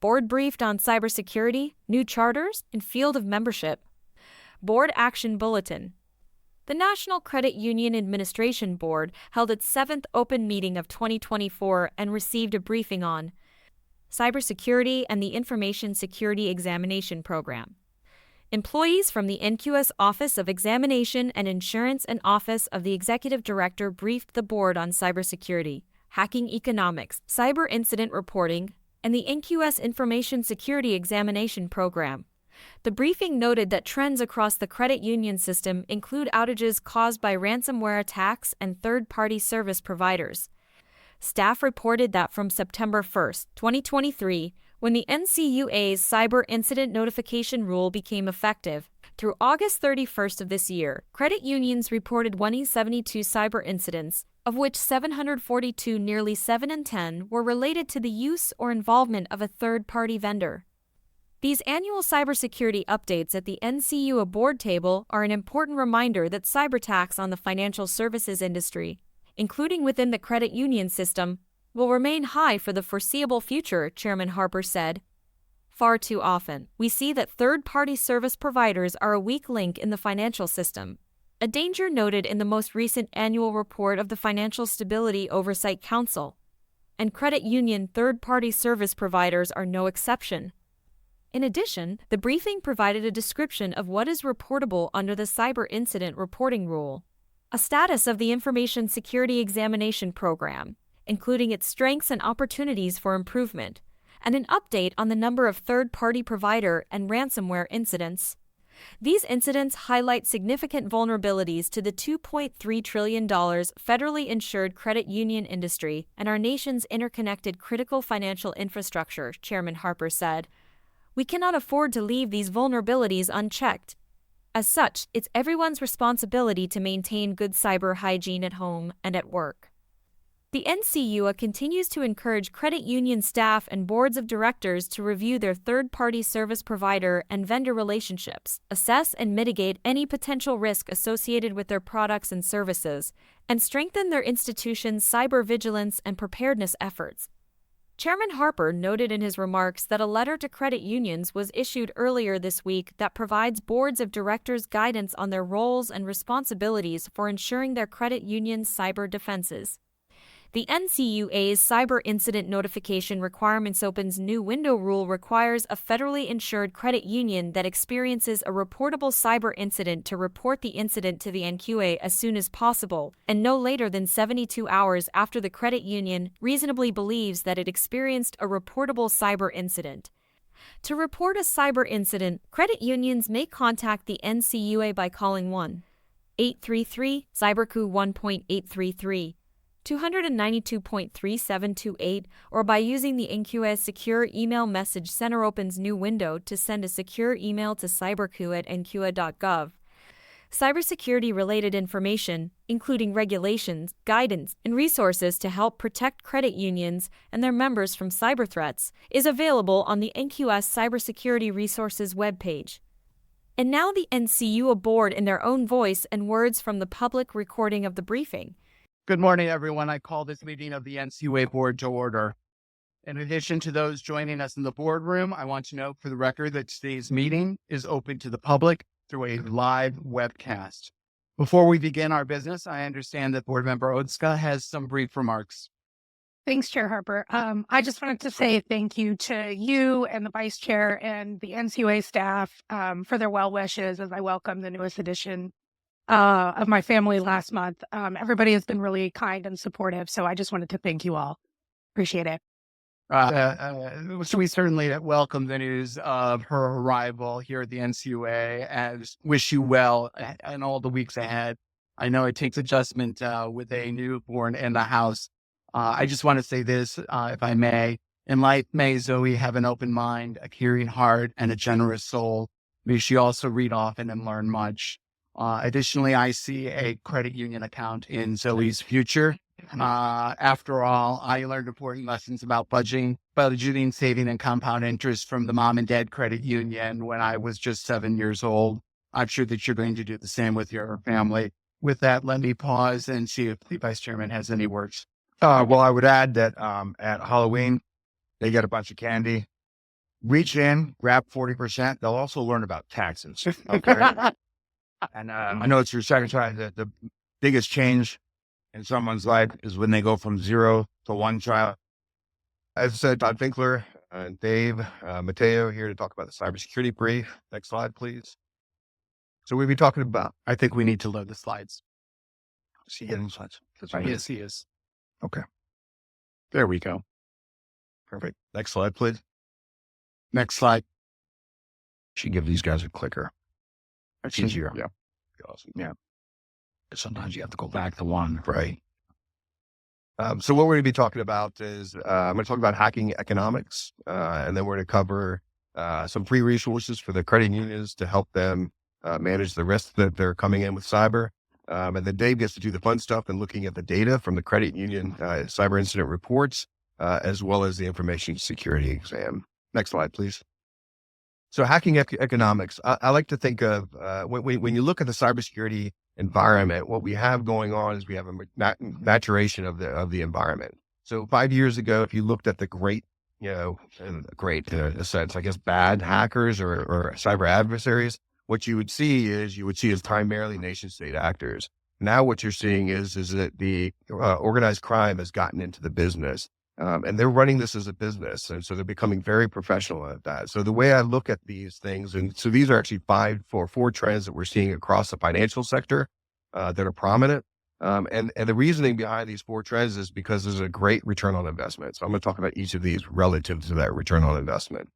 Board briefed on cybersecurity, new charters, and field of membership. Board Action Bulletin. The National Credit Union Administration Board held its 7th open meeting of 2024 and received a briefing on cybersecurity and the Information Security Examination Program. Employees from the NCUA's Office of Examination and Insurance and Office of the Executive Director briefed the board on cybersecurity, hacking economics, cyber incident reporting, and the NCUA's Information Security Examination Program. The briefing noted that trends across the credit union system include outages caused by ransomware attacks and third-party service providers. Staff reported that from September 1, 2023, when the NCUA's Cyber Incident Notification Rule became effective, through August 31st of this year, credit unions reported 172 cyber incidents, of which 742, nearly 7 in 10, were related to the use or involvement of a third-party vendor. These annual cybersecurity updates at the NCUA board table are an important reminder that cyberattacks on the financial services industry, including within the credit union system, will remain high for the foreseeable future, Chairman Harper said. Far too often, we see that third-party service providers are a weak link in the financial system, a danger noted in the most recent annual report of the Financial Stability Oversight Council. And credit union third-party service providers are no exception. In addition, the briefing provided a description of what is reportable under the Cyber Incident Reporting Rule, a status of the Information Security Examination Program, including its strengths and opportunities for improvement, and an update on the number of third-party provider and ransomware incidents. These incidents highlight significant vulnerabilities to the $2.3 trillion federally insured credit union industry and our nation's interconnected critical financial infrastructure, Chairman Harper said. We cannot afford to leave these vulnerabilities unchecked. As such, it's everyone's responsibility to maintain good cyber hygiene at home and at work. The NCUA continues to encourage credit union staff and boards of directors to review their third-party service provider and vendor relationships, assess and mitigate any potential risk associated with their products and services, and strengthen their institution's cyber vigilance and preparedness efforts. Chairman Harper noted in his remarks that a letter to credit unions was issued earlier this week that provides boards of directors guidance on their roles and responsibilities for ensuring their credit union's cyber defenses. The NCUA's Cyber Incident Notification Requirements Opens New Window rule requires a federally insured credit union that experiences a reportable cyber incident to report the incident to the NCUA as soon as possible, and no later than 72 hours after the credit union reasonably believes that it experienced a reportable cyber incident. To report a cyber incident, credit unions may contact the NCUA by calling 1-833-CYBERCU 1.833. 292.3728, or by using the NCUA Secure Email Message Center Opens New Window to send a secure email to cybercu@ncua.gov. Cybersecurity-related information, including regulations, guidance, and resources to help protect credit unions and their members from cyber threats, is available on the NCUA Cybersecurity Resources webpage. And now the NCUA board in their own voice and words from the public recording of the briefing. Good morning, everyone. I call this meeting of the NCUA board to order. In addition to those joining us in the boardroom, I want to note for the record that today's meeting is open to the public through a live webcast. Before we begin our business, I understand that Board Member Otska has some brief remarks. Thanks, Chair Harper. I just wanted to say thank you to you and the Vice Chair and the NCUA staff for their well wishes as I welcome the newest addition of my family last month. Everybody has been really kind and supportive, so I just wanted to thank you all. Appreciate it. So we certainly welcome the news of her arrival here at the NCUA and wish you well in all the weeks ahead. I know it takes adjustment with a newborn in the house. I just want to say this, if I may. In life, may Zoe have an open mind, a caring heart, and a generous soul. May she also read often and learn much. Additionally, I see a credit union account in Zoe's future. After all, I learned important lessons about budgeting, saving, and compound interest from the mom and dad credit union when I was just 7 years old. I'm sure that you're going to do the same with your family. With that, let me pause and see if the Vice Chairman has any words. Well, I would add that at Halloween, they get a bunch of candy. reach in, grab 40%. They'll also learn about taxes. Okay. And I know it's your second child. The biggest change in someone's life is when they go from 0 to 1 child. As I said, Todd Finkler and Dave Mateo here to talk about the cybersecurity brief. Next slide, please. So we'll be talking about. I think we need to load the slides. Is he getting slides? Yes, he is. Okay, There we go. perfect. Next slide, please. Next slide. Should give these guys a clicker. That's easier. Yeah. Awesome. Yeah. Sometimes you have to go back to one, right? So what we're going to be talking about is I'm going to talk about hacking economics, and then we're going to cover some free resources for the credit unions to help them manage the risks that they're coming in with cyber. And then Dave gets to do the fun stuff and looking at the data from the credit union cyber incident reports, as well as the information security exam. Next slide, please. So hacking economics, I like to think of when you look at the cybersecurity environment, what we have going on is we have a maturation of the environment. So 5 years ago, if you looked at the great, in a sense, I guess, bad hackers or cyber adversaries, what you would see is primarily nation state actors. Now what you're seeing is that the organized crime has gotten into the business. And they're running this as a business. And so they're becoming very professional at that. So the way I look at these things, and so these are actually four trends that we're seeing across the financial sector that are prominent. And the reasoning behind these 4 trends is because there's a great return on investment. So I'm going to talk about each of these relative to that return on investment.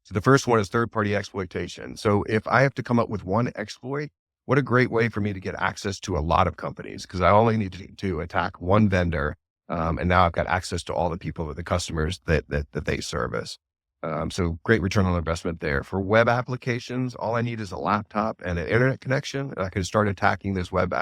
So the first one is third-party exploitation. So if I have to come up with one exploit, what a great way for me to get access to a lot of companies, because I only need to attack one vendor. And now I've got access to all the people, the customers that they service. So great return on investment there. For web applications, all I need is a laptop and an internet connection. And I can start attacking this web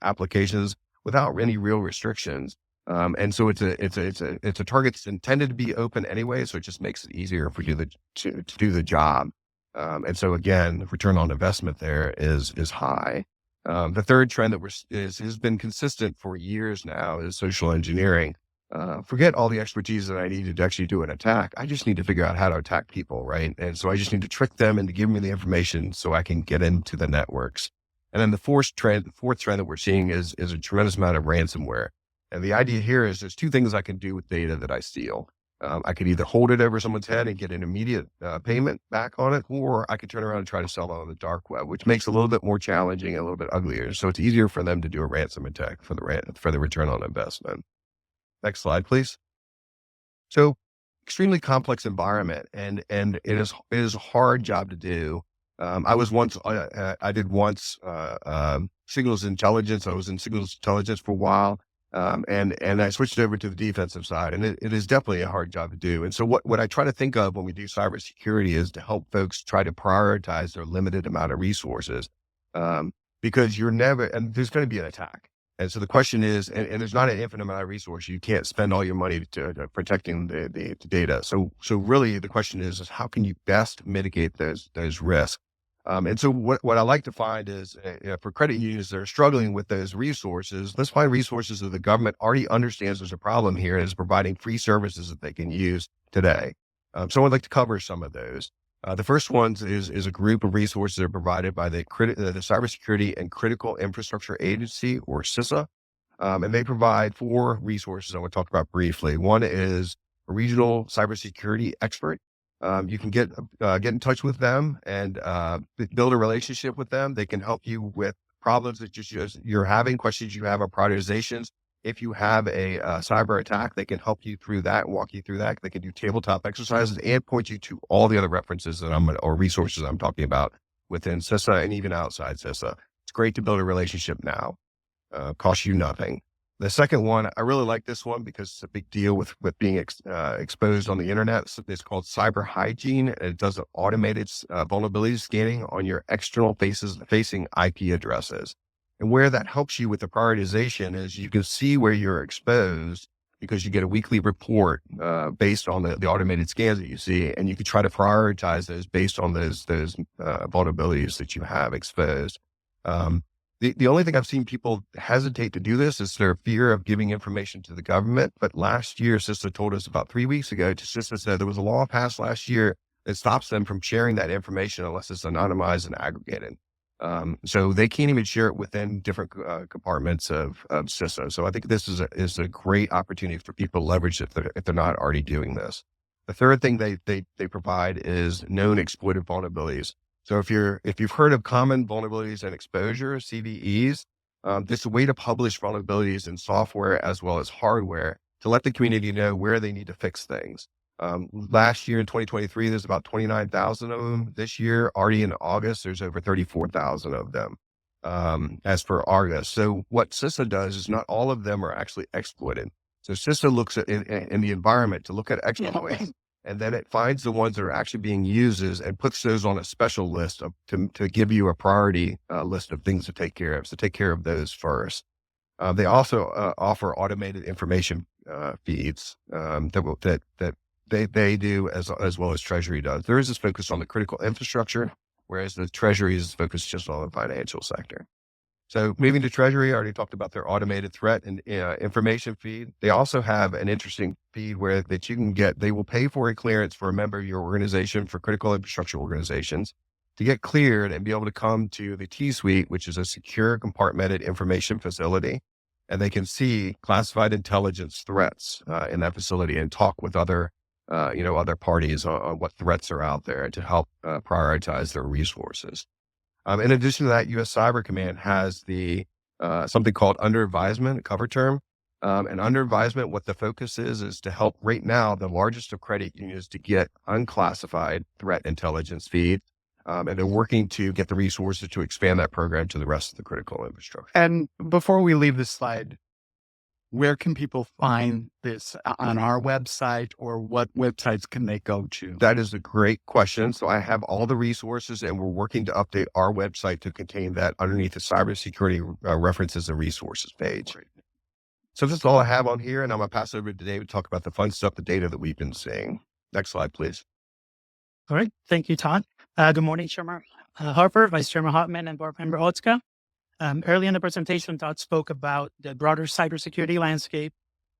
applications without any real restrictions. And so it's a target that's intended to be open anyway. So it just makes it easier for you to do the job. And so again, the return on investment there is high. The third trend that has been consistent for years now is social engineering. Forget all the expertise that I needed to actually do an attack. I just need to figure out how to attack people, right? And so I just need to trick them into giving me the information so I can get into the networks. And then the fourth trend that we're seeing is a tremendous amount of ransomware. And the idea here is there's 2 things I can do with data that I steal. I could either hold it over someone's head and get an immediate payment back on it, or I could turn around and try to sell it on the dark web, which makes it a little bit more challenging and a little bit uglier. So it's easier for them to do a ransom attack for the return on investment. Next slide, please. So extremely complex environment, and it is a hard job to do. I did once signals intelligence. I was in signals intelligence for a while. And I switched over to the defensive side, and it is definitely a hard job to do. And so what I try to think of when we do cybersecurity is to help folks try to prioritize their limited amount of resources, because there's going to be an attack. And so the question is, and there's not an infinite amount of resources. You can't spend all your money to protecting the data. So really the question is how can you best mitigate those risks? And so what I like to find is for credit unions that are struggling with those resources, let's find resources that the government already understands there's a problem here and is providing free services that they can use today. So I'd like to cover some of those. The first one is a group of resources that are provided by the Cybersecurity and Critical Infrastructure Agency, or CISA. And they provide 4 resources I want to talk about briefly. One is a regional cybersecurity expert. You can get in touch with them and build a relationship with them. They can help you with problems that you're having, questions you have on prioritizations. If you have a cyber attack, they can help you through that, walk you through that. They can do tabletop exercises and point you to all the other references or resources I'm talking about within CISA and even outside CISA. It's great to build a relationship now. Costs you nothing. The second one, I really like this one because it's a big deal with being exposed on the internet. It's called Cyber Hygiene, and it does an automated vulnerability scanning on your external facing IP addresses. And where that helps you with the prioritization is you can see where you're exposed because you get a weekly report based on the automated scans that you see, and you can try to prioritize those based on those vulnerabilities that you have exposed. The only thing I've seen people hesitate to do this is their fear of giving information to the government. But last year, CISA told us about 3 weeks ago, CISA said there was a law passed last year it stops them from sharing that information unless it's anonymized and aggregated. So they can't even share it within different compartments of CISA. So I think this is a great opportunity for people to leverage if they're not already doing this. The third thing they provide is known exploited vulnerabilities. So if you've heard of common vulnerabilities and exposure, CVEs, this is a way to publish vulnerabilities in software as well as hardware to let the community know where they need to fix things. Last year in 2023, there's about 29,000 of them. This year, already in August, there's over 34,000 of them, as for Argus. So what CISA does is not all of them are actually exploited. So CISA looks at in the environment to look at exploits, and then it finds the ones that are actually being used and puts those on a special list to give you a priority list of things to take care of. So take care of those first. They also offer automated information feeds that they do as well as Treasury does. There is this focus on the critical infrastructure, whereas the Treasury is focused just on the financial sector. So moving to Treasury, I already talked about their automated threat and information feed. They also have an interesting feed that you can get. They will pay for a clearance for a member of your organization, for critical infrastructure organizations, to get cleared and be able to come to the T-Suite, which is a secure compartmented information facility. And they can see classified intelligence threats in that facility and talk with other parties on what threats are out there to help prioritize their resources. In addition to that, U.S. Cyber Command has the something called under advisement, a cover term. And under advisement, what the focus is to help right now the largest of credit unions to get unclassified threat intelligence feed. And they're working to get the resources to expand that program to the rest of the critical infrastructure. And before we leave this slide, where can people find this on our website, or what websites can they go to? That is a great question. So I have all the resources, and we're working to update our website to contain that underneath the cybersecurity references and resources page. Great. So this is all I have on here, and I'm going to pass it over to Dave to talk about the fun stuff, the data that we've been seeing. Next slide, please. All right. Thank you, Todd. Good morning, Chairman Harper, Vice Chairman Hotman, and Board Member Otska. Early in the presentation, Todd spoke about the broader cybersecurity landscape.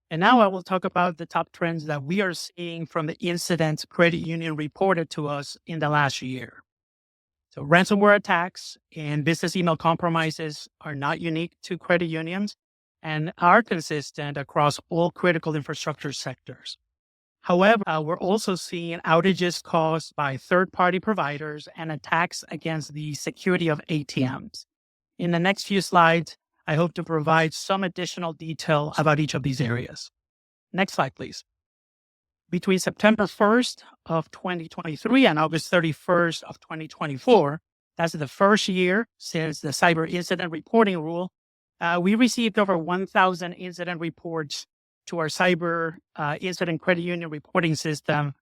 And now I will talk about the top trends that we are seeing from the incidents credit union reported to us in the last year. So ransomware attacks and business email compromises are not unique to credit unions and are consistent across all critical infrastructure sectors. However, we're also seeing outages caused by third-party providers and attacks against the security of ATMs. In the next few slides, I hope to provide some additional detail about each of these areas. Next slide, please. Between September 1st of 2023 and August 31st of 2024, that's the first year since the cyber incident reporting rule, we received over 1,000 incident reports to our cyber incident credit union reporting system,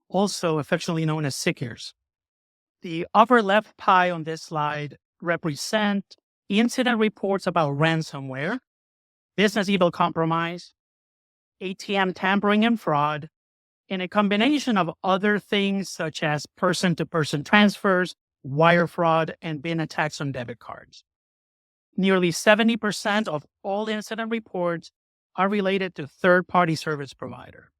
also affectionately known as SICRs. The upper left pie on this slide represent incident reports about ransomware, business email compromise, ATM tampering and fraud, and a combination of other things such as person-to-person transfers, wire fraud, and BIN attacks on debit cards. Nearly 70% of all incident reports are related to third-party service provider.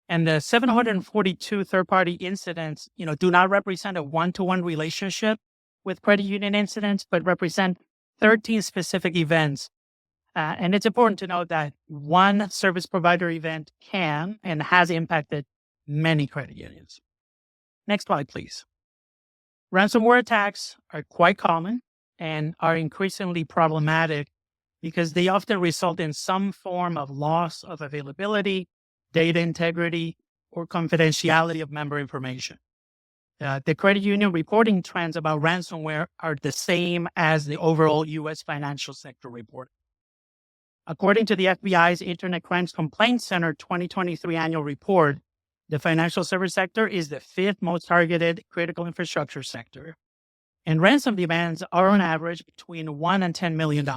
And the 742 third-party incidents, do not represent a one-to-one relationship with credit union incidents, but represent 13 specific events. And it's important to note that one service provider event can and has impacted many credit unions. Next slide, please. Ransomware attacks are quite common and are increasingly problematic because they often result in some form of loss of availability, data integrity, or confidentiality of member information. The credit union reporting trends about ransomware are the same as the overall U.S. financial sector report. According to the FBI's Internet Crimes Complaint Center 2023 annual report, the financial service sector is the fifth most targeted critical infrastructure sector. And ransom demands are on average between $1 and $10 million,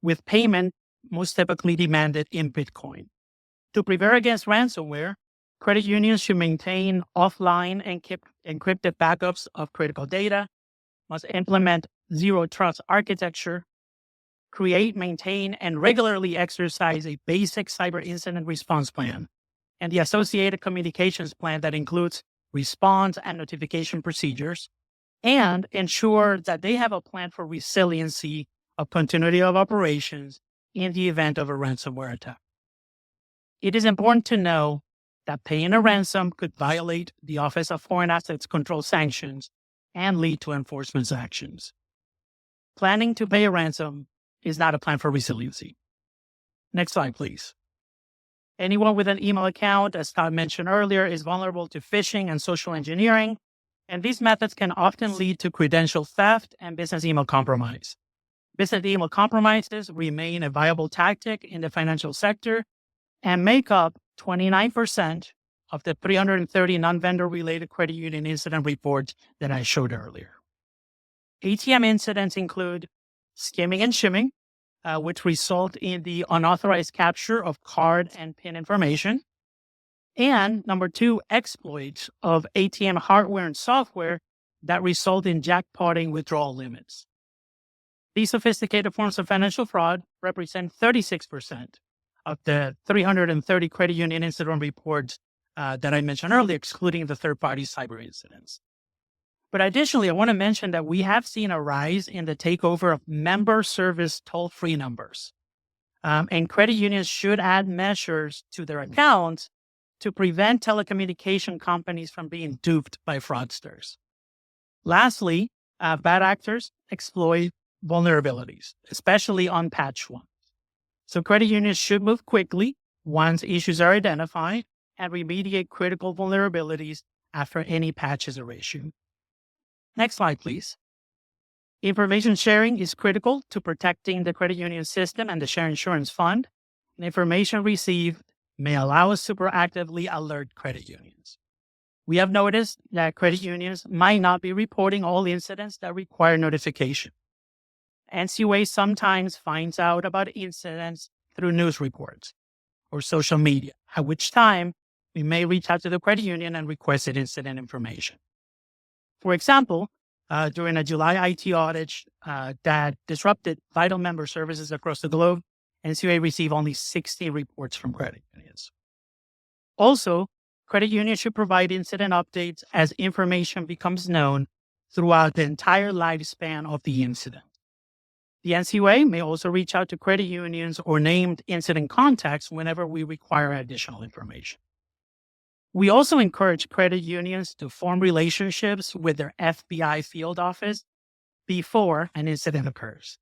with payment most typically demanded in Bitcoin. To prepare against ransomware, credit unions should maintain offline and encrypted backups of critical data, must implement zero trust architecture, create, maintain, and regularly exercise a basic cyber incident response plan, and the associated communications plan that includes response, and notification procedures, and ensure that they have a plan for resiliency of continuity of operations in the event of a ransomware attack. It is important to know that paying a ransom could violate the Office of Foreign Assets Control sanctions and lead to enforcement actions. Planning to pay a ransom is not a plan for resiliency. Next slide, please. Anyone with an email account, as Todd mentioned earlier, is vulnerable to phishing and social engineering, and these methods can often lead to credential theft and business email compromise. Business email compromises remain a viable tactic in the financial sector and make up 29% of the 330 non-vendor related credit union incident reports that I showed earlier. ATM incidents include skimming and shimming, which result in the unauthorized capture of card and PIN information. And number two, exploits of ATM hardware and software that result in jackpotting withdrawal limits. These sophisticated forms of financial fraud represent 36% of the 330 credit union incident reports that I mentioned earlier, excluding the third-party cyber incidents. But additionally, I want to mention that we have seen a rise in the takeover of member service toll-free numbers. And credit unions should add measures to their accounts to prevent telecommunication companies from being duped by fraudsters. Lastly, bad actors exploit vulnerabilities, especially unpatched ones. So credit unions should move quickly once issues are identified and remediate critical vulnerabilities after any patches are issued. Next slide, please. Information sharing is critical to protecting the credit union system and the share insurance fund. And information received may allow us to proactively alert credit unions. We have noticed that credit unions might not be reporting all incidents that require notification. NCUA sometimes finds out about incidents through news reports or social media, at which time we may reach out to the credit union and request incident information. For example, during a July IT outage that disrupted vital member services across the globe, NCUA received only 60 reports from credit unions. Also, credit unions should provide incident updates as information becomes known throughout the entire lifespan of the incident. The NCUA may also reach out to credit unions or named incident contacts whenever we require additional information. We also encourage credit unions to form relationships with their FBI field office before an incident occurs.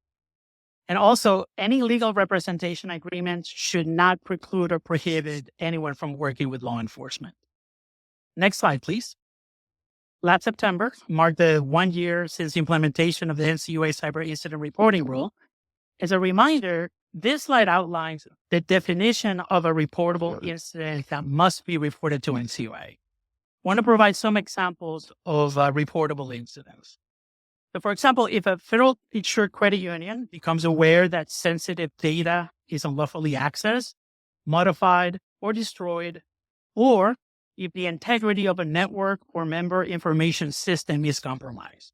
And also, any legal representation agreements should not preclude or prohibit anyone from working with law enforcement. Next slide, please. Last September marked the 1 year since the implementation of the NCUA Cyber Incident Reporting Rule. As a reminder, this slide outlines the definition of a reportable incident that must be reported to NCUA. I want to provide some examples of reportable incidents. So, for example, if a federal insured credit union becomes aware that sensitive data is unlawfully accessed, modified, or destroyed, or if the integrity of a network or member information system is compromised.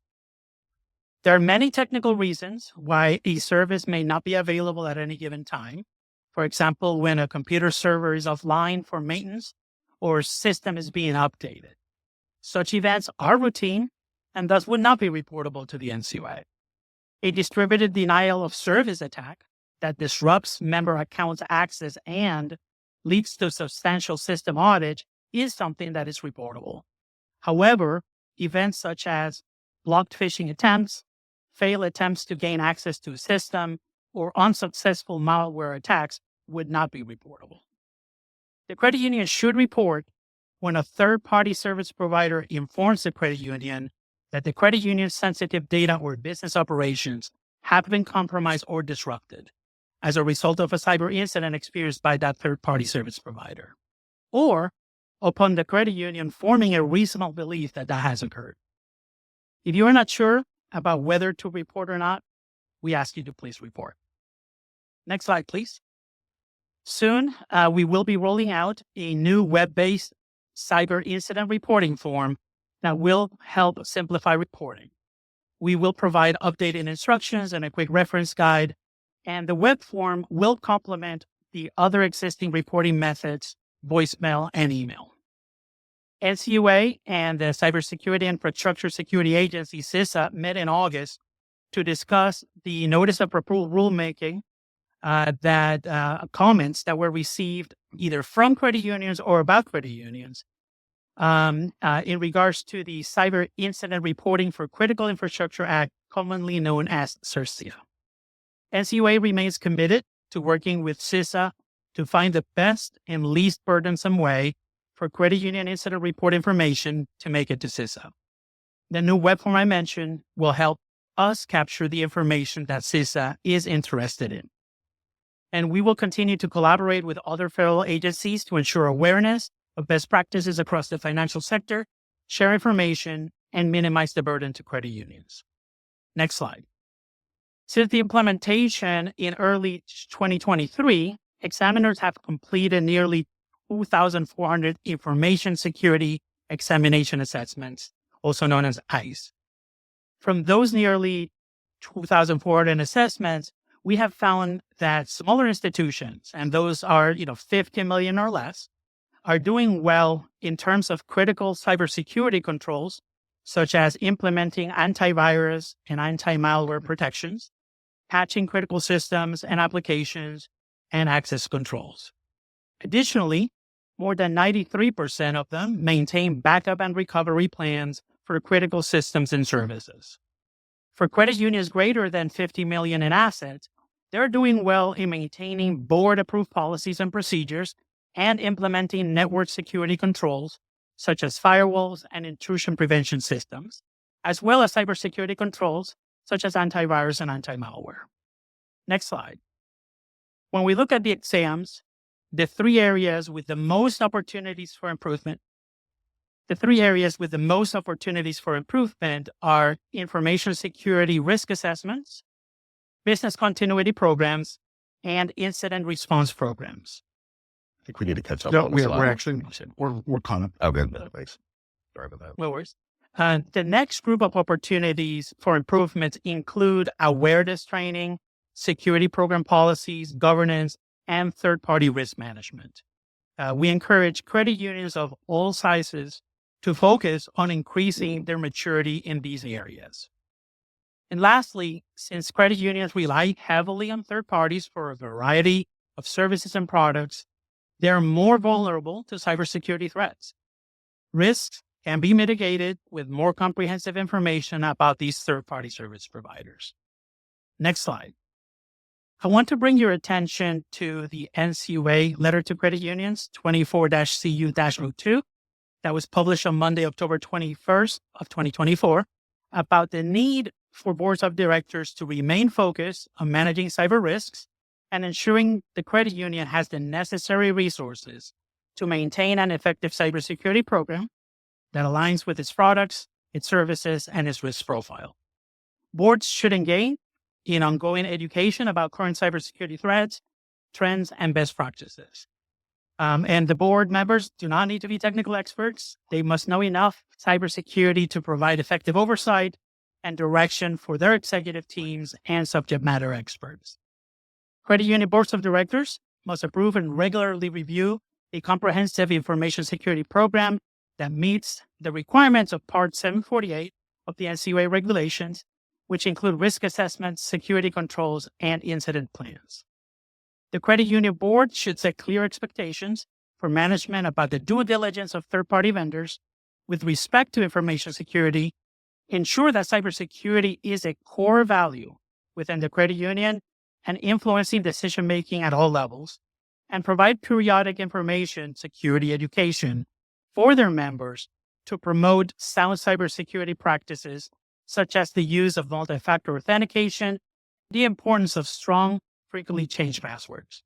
There are many technical reasons why a service may not be available at any given time. For example, when a computer server is offline for maintenance or system is being updated. Such events are routine and thus would not be reportable to the NCUA. A distributed denial of service attack that disrupts member accounts access and leads to substantial system outage is something that is reportable. However, events such as blocked phishing attempts, failed attempts to gain access to a system, or unsuccessful malware attacks would not be reportable. The credit union should report when a third-party service provider informs the credit union that the credit union's sensitive data or business operations have been compromised or disrupted as a result of a cyber incident experienced by that third-party service provider, or upon the credit union forming a reasonable belief that that has occurred. If you are not sure about whether to report or not, we ask you to please report. Next slide, please. Soon, we will be rolling out a new web-based cyber incident reporting form that will help simplify reporting. We will provide updated instructions and a quick reference guide, and the web form will complement the other existing reporting methods, voicemail, and email. NCUA and the Cybersecurity Infrastructure Security Agency, CISA, met in August to discuss the notice of proposal rulemaking comments that were received either from credit unions or about credit unions in regards to the Cyber Incident Reporting for Critical Infrastructure Act, commonly known as CIRCIA. NCUA remains committed to working with CISA to find the best and least burdensome way for credit union incident report information to make it to CISA. The new web form I mentioned will help us capture the information that CISA is interested in. And we will continue to collaborate with other federal agencies to ensure awareness of best practices across the financial sector, share information, and minimize the burden to credit unions. Next slide. Since the implementation in early 2023, examiners have completed nearly 2,400 information security examination assessments, also known as ICE. From those nearly 2,400 assessments, we have found that smaller institutions, and those are 50 million or less, are doing well in terms of critical cybersecurity controls, such as implementing antivirus and anti-malware protections, patching critical systems and applications, and access controls. Additionally, more than 93% of them maintain backup and recovery plans for critical systems and services. For credit unions greater than 50 million in assets, they're doing well in maintaining board-approved policies and procedures and implementing network security controls, such as firewalls and intrusion prevention systems, as well as cybersecurity controls, such as antivirus and anti-malware. Next slide. When we look at the exams, the three areas with the most opportunities for improvement are information security risk assessments, business continuity programs, and incident response programs. I think we need to catch up. No, on this we're slide. actually we're caught up. Oh, good. Thanks. Sorry about that. No worries. The next group of opportunities for improvements include awareness training, security program policies, governance, and third-party risk management. We encourage credit unions of all sizes to focus on increasing their maturity in these areas. And lastly, since credit unions rely heavily on third parties for a variety of services and products, they are more vulnerable to cybersecurity threats. Risks can be mitigated with more comprehensive information about these third-party service providers. Next slide. I want to bring your attention to the NCUA Letter to Credit Unions 24-CU-02 that was published on Monday, October 21st of 2024, about the need for boards of directors to remain focused on managing cyber risks and ensuring the credit union has the necessary resources to maintain an effective cybersecurity program that aligns with its products, its services, and its risk profile. Boards should engage in ongoing education about current cybersecurity threats, trends, and best practices. And the board members do not need to be technical experts. They must know enough cybersecurity to provide effective oversight and direction for their executive teams and subject matter experts. Credit union boards of directors must approve and regularly review a comprehensive information security program that meets the requirements of Part 748 of the NCUA regulations, which include risk assessments, security controls, and incident plans. The credit union board should set clear expectations for management about the due diligence of third-party vendors with respect to information security, ensure that cybersecurity is a core value within the credit union and influencing decision-making at all levels, and provide periodic information security education for their members to promote sound cybersecurity practices, such as the use of multi-factor authentication, the importance of strong, frequently changed passwords.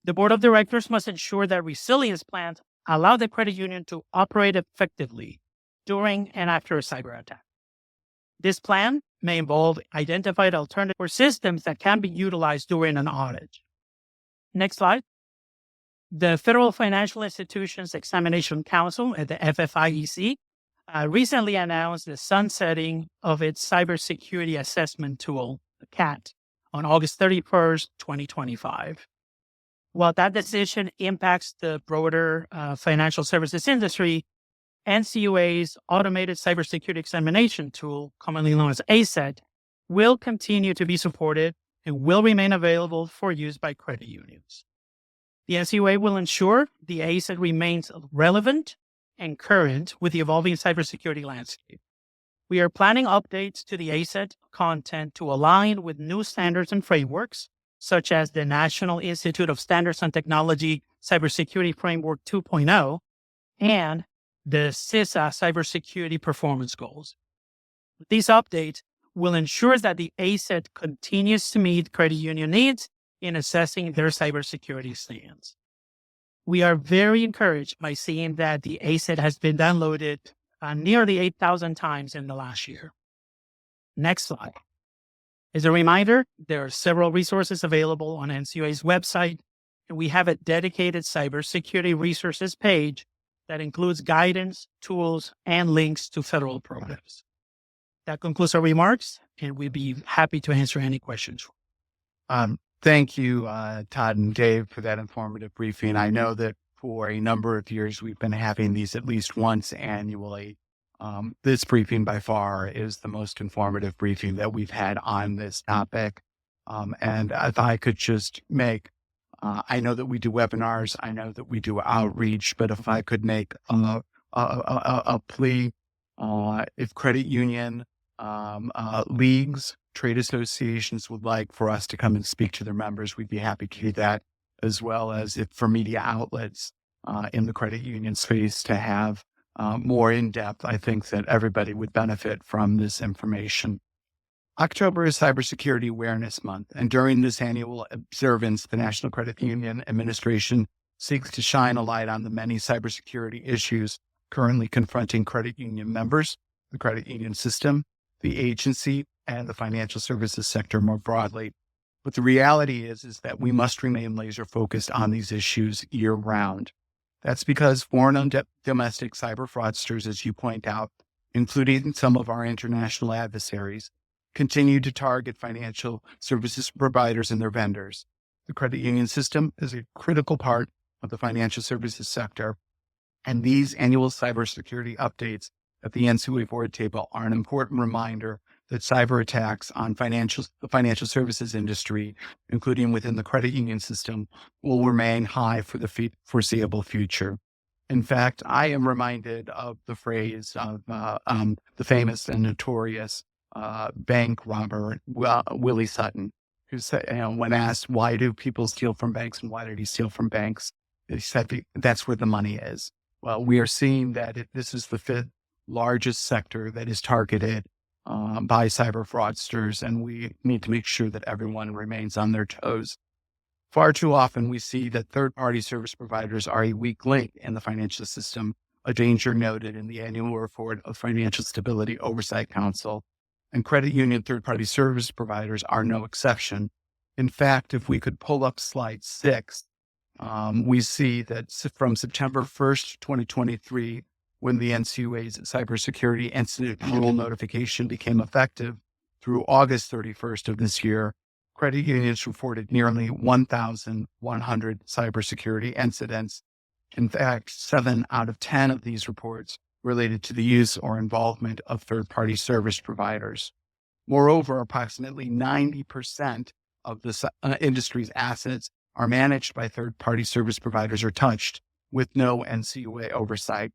The board of directors must ensure that resilience plans allow the credit union to operate effectively during and after a cyber attack. This plan may involve identified alternatives or systems that can be utilized during an outage. Next slide. The Federal Financial Institutions Examination Council, the FFIEC, recently announced the sunsetting of its cybersecurity assessment tool, the CAT, on August 31st, 2025. While that decision impacts the broader financial services industry, NCUA's automated cybersecurity examination tool, commonly known as ACET, will continue to be supported and will remain available for use by credit unions. The NCUA will ensure the ACET remains relevant and current with the evolving cybersecurity landscape. We are planning updates to the ACET content to align with new standards and frameworks, such as the National Institute of Standards and Technology Cybersecurity Framework 2.0 and the CISA Cybersecurity Performance Goals. These updates will ensure that the ACET continues to meet credit union needs in assessing their cybersecurity stance. We are very encouraged by seeing that the ACET has been downloaded nearly 8,000 times in the last year. Next slide. As a reminder, there are several resources available on NCUA's website, and we have a dedicated cybersecurity resources page that includes guidance, tools, and links to federal programs. That concludes our remarks, and we'd be happy to answer any questions. Thank you, Todd and Dave, for that informative briefing. I know that for a number of years, we've been having these at least once annually. This briefing by far is the most informative briefing that we've had on this topic. And if I could just make, I know that we do webinars, I know that we do outreach, but if I could make a plea, if credit union leagues, trade associations would like for us to come and speak to their members, we'd be happy to do that, as well as if for media outlets in the credit union space to have more in-depth. I think that everybody would benefit from this information. October is Cybersecurity Awareness Month, and during this annual observance, the National Credit Union Administration seeks to shine a light on the many cybersecurity issues currently confronting credit union members, the credit union system, the agency, and the financial services sector more broadly. But the reality is that we must remain laser focused on these issues year round. That's because foreign and domestic cyber fraudsters, as you point out, including some of our international adversaries, continue to target financial services providers and their vendors. The credit union system is a critical part of the financial services sector, and these annual cybersecurity updates at the NCUA board table are an important reminder that cyber attacks on the financial services industry, including within the credit union system, will remain high for the foreseeable future. In fact, I am reminded of the phrase of the famous and notorious bank robber, Willie Sutton, who said, when asked, why do people steal from banks and why did he steal from banks? He said, that's where the money is. Well, we are seeing that this is the fifth largest sector that is targeted by cyber fraudsters, and we need to make sure that everyone remains on their toes. Far too often, we see that third-party service providers are a weak link in the financial system, a danger noted in the annual report of Financial Stability Oversight Council, and credit union third-party service providers are no exception. In fact, if we could pull up slide 6, we see that from September 1st, 2023, when the NCUA's cybersecurity incident rule notification became effective, through August 31st of this year, credit unions reported nearly 1,100 cybersecurity incidents. In fact, 7 out of 10 of these reports related to the use or involvement of third-party service providers. Moreover, approximately 90% of the industry's assets are managed by third-party service providers or touched with no NCUA oversight.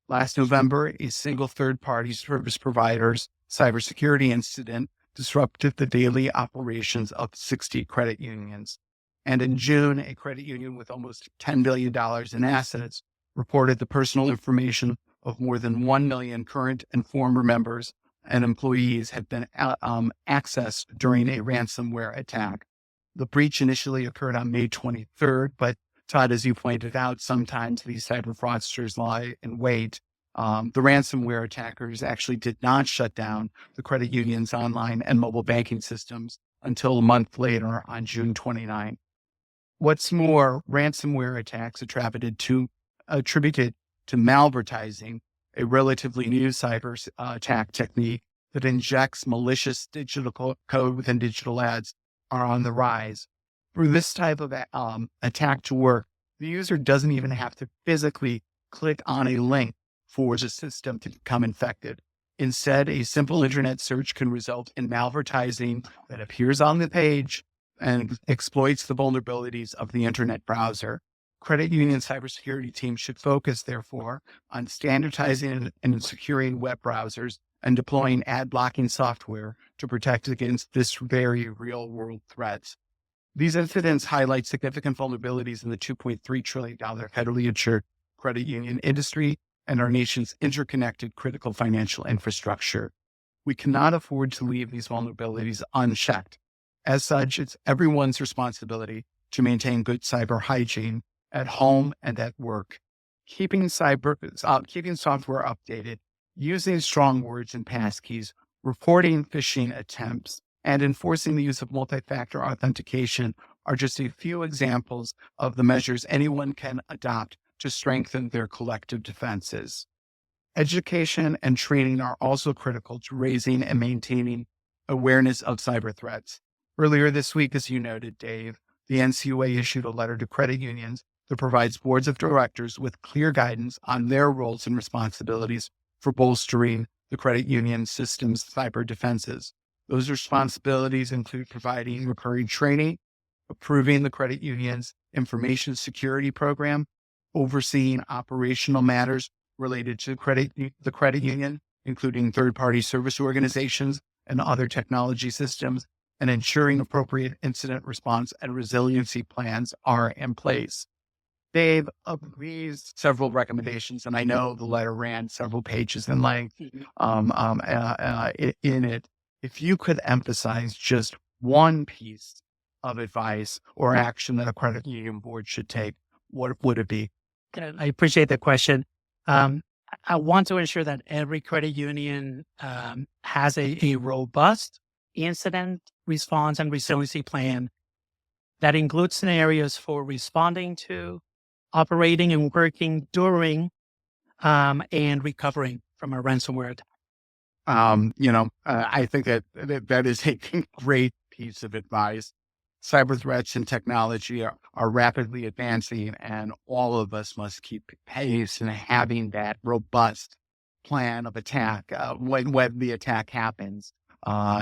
Last November, a single third-party service provider's cybersecurity incident disrupted the daily operations of 60 credit unions. And in June, a credit union with almost $10 billion in assets reported the personal information of more than 1 million current and former members and employees had been accessed during a ransomware attack. The breach initially occurred on May 23rd, but Todd, as you pointed out, sometimes these cyber fraudsters lie in wait. The ransomware attackers actually did not shut down the credit union's online and mobile banking systems until a month later on June 29. What's more, ransomware attacks attributed to malvertising, a relatively new cyber attack technique that injects malicious digital code within digital ads, are on the rise. For this type of attack to work, the user doesn't even have to physically click on a link for the system to become infected. Instead, a simple internet search can result in malvertising that appears on the page and exploits the vulnerabilities of the internet browser. Credit union cybersecurity teams should focus, therefore, on standardizing and securing web browsers and deploying ad blocking software to protect against this very real world threat. These incidents highlight significant vulnerabilities in the $2.3 trillion federally insured credit union industry and our nation's interconnected critical financial infrastructure. We cannot afford to leave these vulnerabilities unchecked. As such, it's everyone's responsibility to maintain good cyber hygiene at home and at work. Keeping software updated, using strong words and passkeys, reporting phishing attempts, and enforcing the use of multi-factor authentication are just a few examples of the measures anyone can adopt to strengthen their collective defenses. Education and training are also critical to raising and maintaining awareness of cyber threats. Earlier this week, as you noted, Dave, the NCUA issued a letter to credit unions that provides boards of directors with clear guidance on their roles and responsibilities for bolstering the credit union system's cyber defenses. Those responsibilities include providing recurring training, approving the credit union's information security program, overseeing operational matters related to the credit union, including third-party service organizations and other technology systems, and ensuring appropriate incident response and resiliency plans are in place. Dave, of these several recommendations, and I know the letter ran several pages in length in it, if you could emphasize just one piece of advice or action that a credit union board should take, what would it be? I appreciate the question. I want to ensure that every credit union has a robust incident response and resiliency plan that includes scenarios for responding to, operating and working during, and recovering from a ransomware attack. I think that is a great piece of advice. Cyber threats and technology are rapidly advancing, and all of us must keep pace in having that robust plan of attack when the attack happens.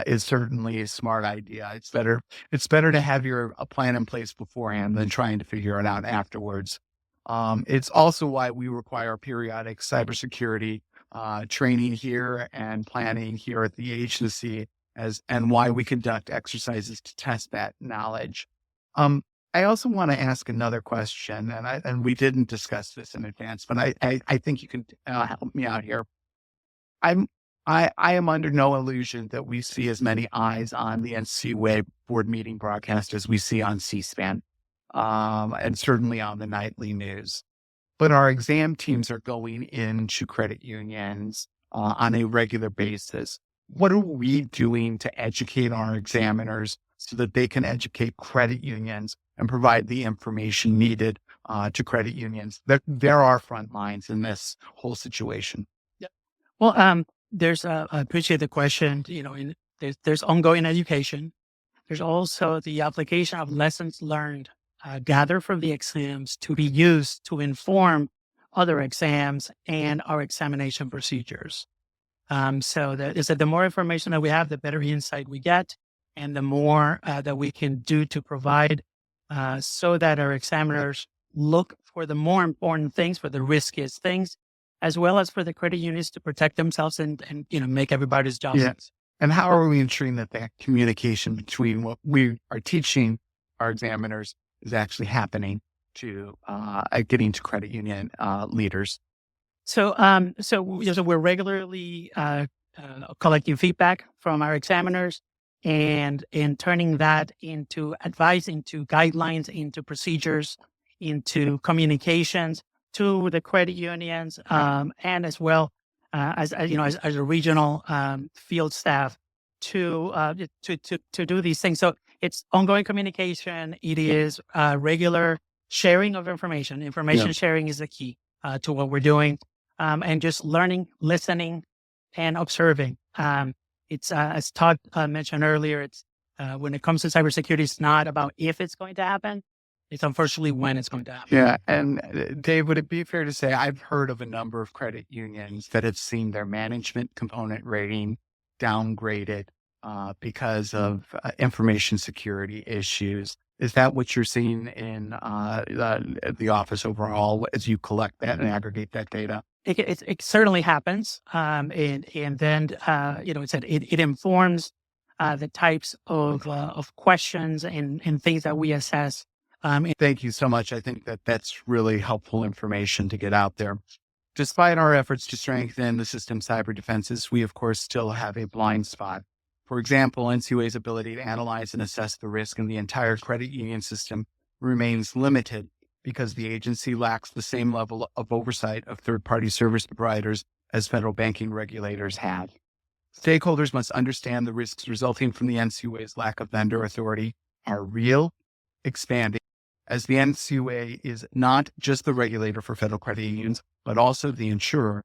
Is certainly a smart idea. It's better to have a plan in place beforehand than trying to figure it out afterwards. It's also why we require periodic cybersecurity training here and planning here at the agency, and why we conduct exercises to test that knowledge. I also want to ask another question, and we didn't discuss this in advance, but I think you can help me out here. I am under no illusion that we see as many eyes on the NCUA board meeting broadcast as we see on C-SPAN, and certainly on the nightly news. But our exam teams are going into credit unions on a regular basis. What are we doing to educate our examiners so that they can educate credit unions and provide the information needed to credit unions? There are front lines in this whole situation. Yeah. Well, I appreciate the question. There's ongoing education. There's also the application of lessons learned gathered from the exams to be used to inform other exams and our examination procedures. So the more information that we have, the better insight we get, and the more that we can do to provide so that our examiners look for the more important things, for the riskiest things, as well as for the credit unions to protect themselves and make everybody's job. Yes. And how are we ensuring that communication between what we are teaching our examiners is actually happening to getting to credit union leaders? So we're regularly collecting feedback from our examiners and turning that into advice, into guidelines, into procedures, into communications to the credit unions, and as well as a regional field staff to do these things. So it's ongoing communication. It is regular sharing of information. Information sharing is the key to what we're doing, and just learning, listening, and observing. It's as Todd mentioned earlier. It's when it comes to cybersecurity, it's not about if it's going to happen. It's unfortunately when it's going to happen. Yeah. And Dave, would it be fair to say I've heard of a number of credit unions that have seen their management component rating downgraded because of information security issues? Is that what you're seeing in the office overall as you collect that and aggregate that data? It certainly happens. And then, it informs the types of questions and things that we assess. Thank you so much. I think that that's really helpful information to get out there. Despite our efforts to strengthen the system's cyber defenses, we, of course, still have a blind spot. For example, NCUA's ability to analyze and assess the risk in the entire credit union system remains limited because the agency lacks the same level of oversight of third-party service providers as federal banking regulators have. Stakeholders must understand the risks resulting from the NCUA's lack of vendor authority are real, expanding, as the NCUA is not just the regulator for federal credit unions, but also the insurer.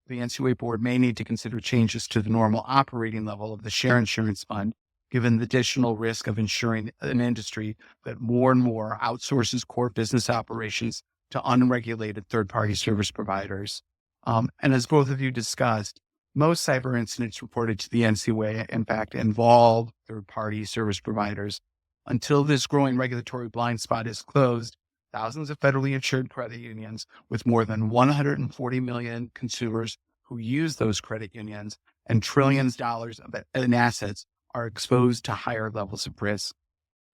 The NCUA board may need to consider changes to the normal operating level of the share insurance fund, given the additional risk of insuring an industry that more and more outsources core business operations to unregulated third-party service providers. And as both of you discussed, most cyber incidents reported to the NCUA, in fact, involve third-party service providers. Until this growing regulatory blind spot is closed, thousands of federally insured credit unions with more than 140 million consumers who use those credit unions and trillions of dollars in assets are exposed to higher levels of risk.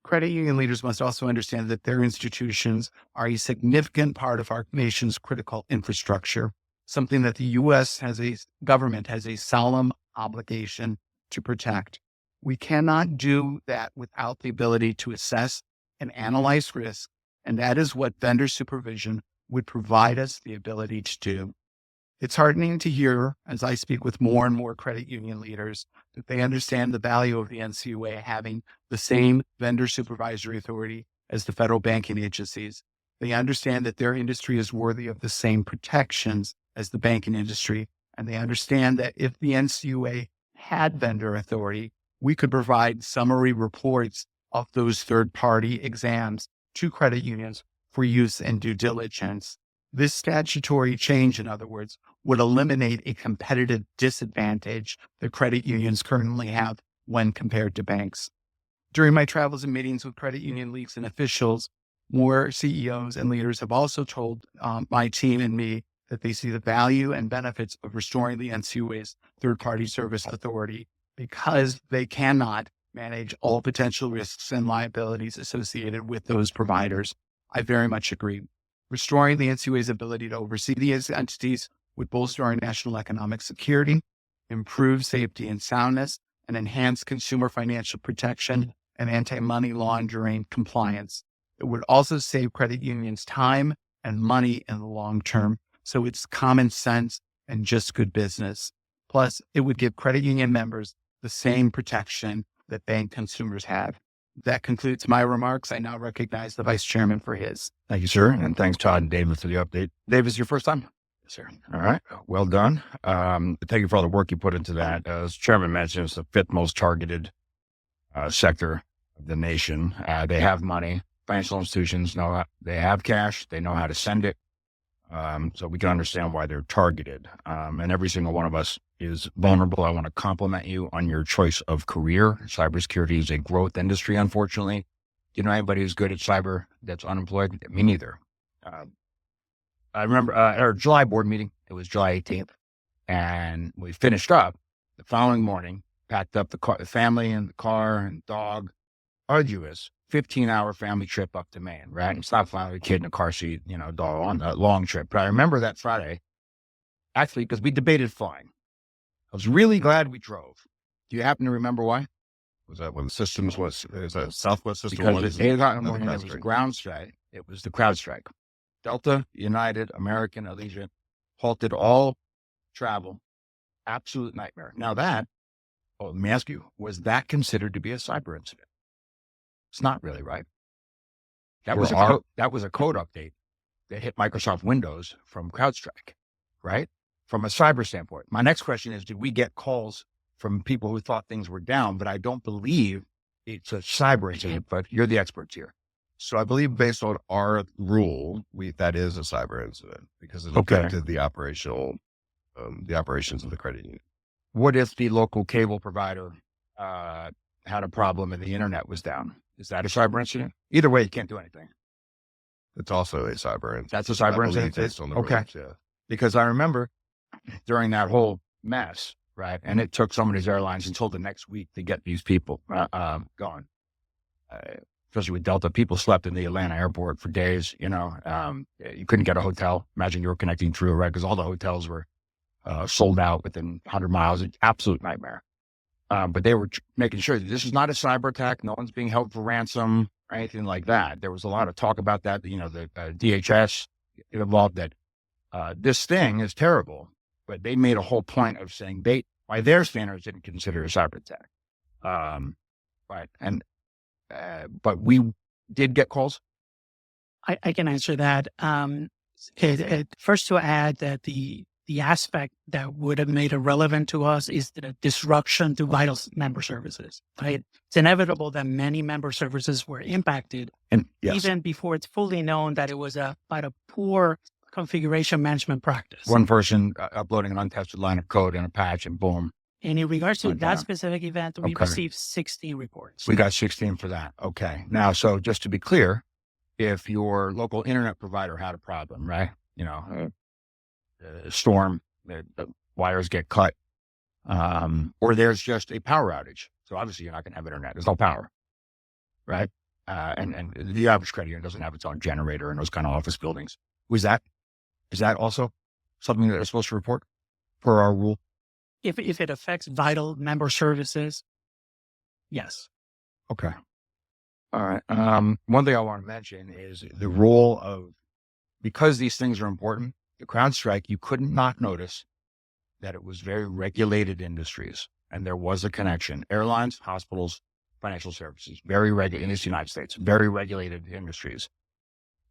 Credit union leaders must also understand that their institutions are a significant part of our nation's critical infrastructure, something that the U.S. government has a solemn obligation to protect. We cannot do that without the ability to assess and analyze risk, and that is what vendor supervision would provide us the ability to do. It's heartening to hear, as I speak with more and more credit union leaders, that they understand the value of the NCUA having the same vendor supervisory authority as the federal banking agencies. They understand that their industry is worthy of the same protections as the banking industry, and they understand that if the NCUA had vendor authority, we could provide summary reports of those third-party exams to credit unions for use in due diligence. This statutory change, in other words, would eliminate a competitive disadvantage that credit unions currently have when compared to banks. During my travels and meetings with credit union leagues and officials, more CEOs and leaders have also told my team and me that they see the value and benefits of restoring the NCUA's third-party service authority because they cannot manage all potential risks and liabilities associated with those providers. I very much agree. Restoring the NCUA's ability to oversee these entities would bolster our national economic security, improve safety and soundness, and enhance consumer financial protection and anti-money laundering compliance. It would also save credit unions time and money in the long term. So it's common sense and just good business. Plus, it would give credit union members the same protection that bank consumers have. That concludes my remarks. I now recognize the Vice Chairman for his. Thank you, sir. And thanks, Todd and David, for the update. David, is your first time? Yes, sir. All right. Well done. Thank you for all the work you put into that. As Chairman mentioned, it's the fifth most targeted sector of the nation. They have money. Financial institutions they have cash. They know how to send it. So we can understand why they're targeted. And every single one of us is vulnerable. I want to compliment you on your choice of career. Cybersecurity is a growth industry, unfortunately. Do you know anybody who's good at cyber that's unemployed? Me neither. I remember at our July board meeting, it was July 18th, and we finished up the following morning, packed up the family and the car and dog, arduous 15-hour family trip up to Maine, right? It's not flying with a kid in a car seat, dog on a long trip. But I remember that Friday, actually, because we debated flying. I was really glad we drove. Do you happen to remember why? Was that when the systems was a Southwest system? Because at 8 o'clock in the morning, there was a ground strike. It was the crowd strike. Delta, United, American, Allegiant halted all travel. Absolute nightmare. Now let me ask you, was that considered to be a cyber incident? It's not really, right? That was a code update that hit Microsoft Windows from CrowdStrike, right? From a cyber standpoint. My next question is, did we get calls from people who thought things were down? But I don't believe it's a cyber incident, but you're the experts here. So I believe based on our rule, that is a cyber incident because it Okay. affected the operations of the credit union. What if the local cable provider had a problem and the internet was down? Is that a cyber incident? Either way, you can't do anything. It's also a cyber incident. That's a cyber I believe incident? based on the Okay. rules, yeah. Because I remember during that whole mess, right? And it took some of these airlines until the next week to get these people going. Especially with Delta, people slept in the Atlanta airport for days. You couldn't get a hotel. Imagine you were connecting through a red because all the hotels were sold out within 100 miles. An absolute nightmare. But they were making sure that this is not a cyber attack. No one's being held for ransom or anything like that. There was a lot of talk about that. The DHS involved that this thing is terrible, but they made a whole point of saying by their standards, didn't consider it a cyber attack. Right. And, but we did get calls. I can answer that. First to add that the aspect that would have made it relevant to us is the disruption to vital member services, right? It's inevitable that many member services were impacted, And yes, even before it's fully known that it was about a poor configuration management practice. one person uploading an untested line of code in a patch and boom, And in regards to Went that down. specific event, we Okay. received 16 reports. we got 16 for that. Okay. Now, so just to be clear, if your local internet provider had a problem, right? Storm, the wires get cut, or there's just a power outage. So obviously you're not going to have internet. There's no power, right? And the average credit union doesn't have its own generator in those kind of office buildings. Is that also something that they're supposed to report per our rule? If it affects vital member services, yes. Okay. All right. One thing I want to mention is the role of, because these things are important, the CrowdStrike, you could not notice that it was very regulated industries. And there was a connection. Airlines, hospitals, financial services, very regulated in the United States, very regulated industries.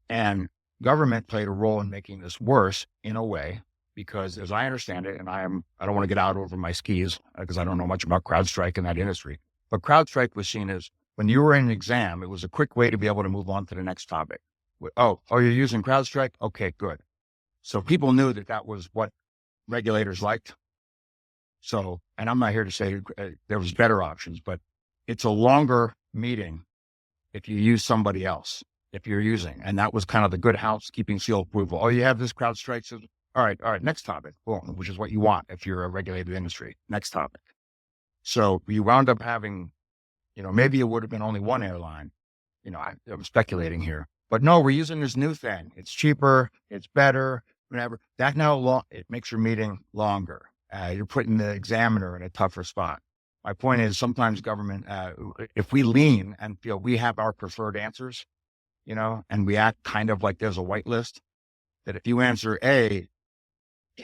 And government played a role in making this worse in a way, because as I understand it, and I don't want to get out over my skis because I don't know much about CrowdStrike in that industry, but CrowdStrike was seen as, when you were in an exam, it was a quick way to be able to move on to the next topic. Oh, you're using CrowdStrike? Okay, good. So people knew that was what regulators liked. So, and I'm not here to say there was better options, but it's a longer meeting if you use somebody else, if you're using, and that was kind of the good housekeeping seal approval. Oh, you have this CrowdStrike system. All right, next topic. Boom, which is what you want if you're a regulated industry. Next topic. So you wound up having, maybe it would have been only one airline. I'm speculating here, but no, we're using this new thing. It's cheaper, it's better, whatever. That now it makes your meeting longer. You're putting the examiner in a tougher spot. My point is, sometimes government, if we lean and feel we have our preferred answers, and we act kind of like there's a whitelist, that if you answer A,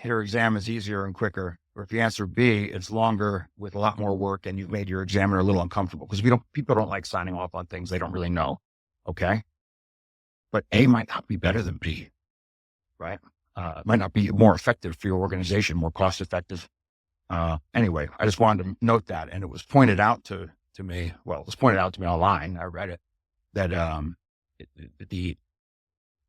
your exam is easier and quicker, or if you answer B, it's longer with a lot more work and you've made your examiner a little uncomfortable, because people don't like signing off on things they don't really know. Okay. But A might not be better than B, right? It might not be more effective for your organization, more cost effective. Anyway, I just wanted to note that. And it was pointed out to me. Well, it was pointed out to me online. I read it, that,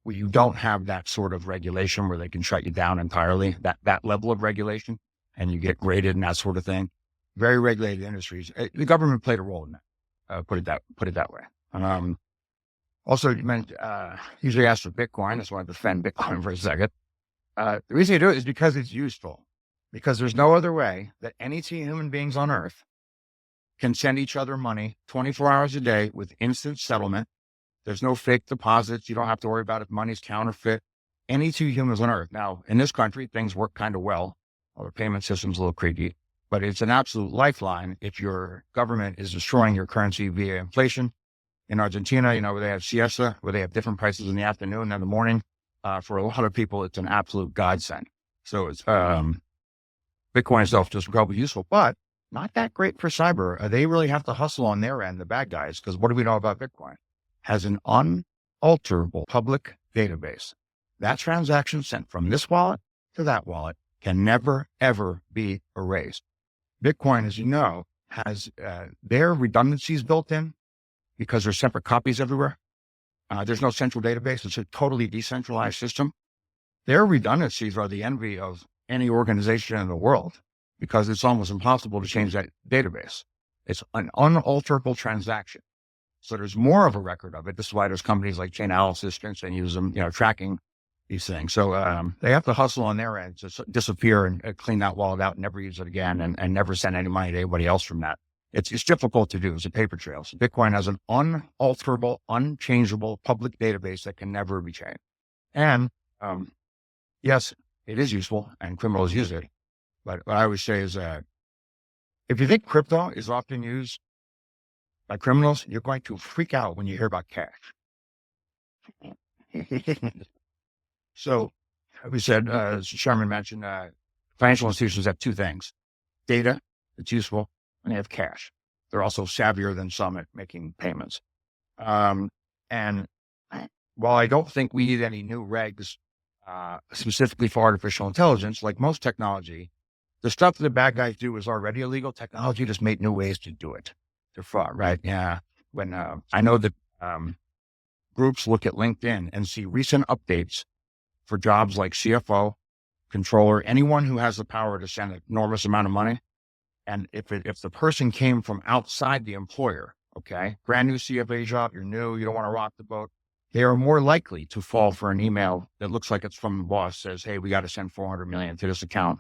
where you don't have that sort of regulation where they can shut you down entirely, that level of regulation, and you get graded and that sort of thing. Very regulated industries. The government played a role in that. Put it that way. Also, you mentioned, usually ask for Bitcoin. I just want to defend Bitcoin for a second. The reason you do it is because it's useful, because there's no other way that any two human beings on earth can send each other money 24 hours a day with instant settlement. There's no fake deposits. You don't have to worry about if money's counterfeit. Any two humans on earth. Now, in this country, things work kind of well. Our payment system's a little creaky, but it's an absolute lifeline if your government is destroying your currency via inflation. In Argentina, where they have siesta, where they have different prices in the afternoon and in the morning. For a lot of people, it's an absolute godsend. So it's Bitcoin itself just incredibly useful, but not that great for cyber. They really have to hustle on their end, the bad guys, because what do we know about Bitcoin? Has an unalterable public database. That transaction sent from this wallet to that wallet can never, ever be erased. Bitcoin, as you know, has their redundancies built in because there's separate copies everywhere. There's no central database. It's a totally decentralized system. Their redundancies are the envy of any organization in the world because it's almost impossible to change that database. It's an unalterable transaction. So there's more of a record of it. This is why there's companies like Chainalysis and use them, tracking these things. So they have to hustle on their end to disappear and clean that wallet out and never use it again and never send any money to anybody else from that. It's difficult to do. It's a paper trail. So Bitcoin has an unalterable, unchangeable public database that can never be changed. And yes, it is useful and criminals use it. But what I always say is that if you think crypto is often used by criminals, you're going to freak out when you hear about cash. So we said, as Sherman mentioned, financial institutions have two things: data, it's useful, and they have cash. They're also savvier than some at making payments. And while I don't think we need any new regs specifically for artificial intelligence, like most technology, the stuff that the bad guys do is already illegal. Technology just made new ways to do it. They're fraud, right? Yeah. When I know that groups look at LinkedIn and see recent updates for jobs like CFO, controller, anyone who has the power to send an enormous amount of money. And if the person came from outside the employer, okay, brand new CFA job, you're new, you don't want to rock the boat, they are more likely to fall for an email that looks like it's from the boss, says, hey, we got to send 400 million to this account.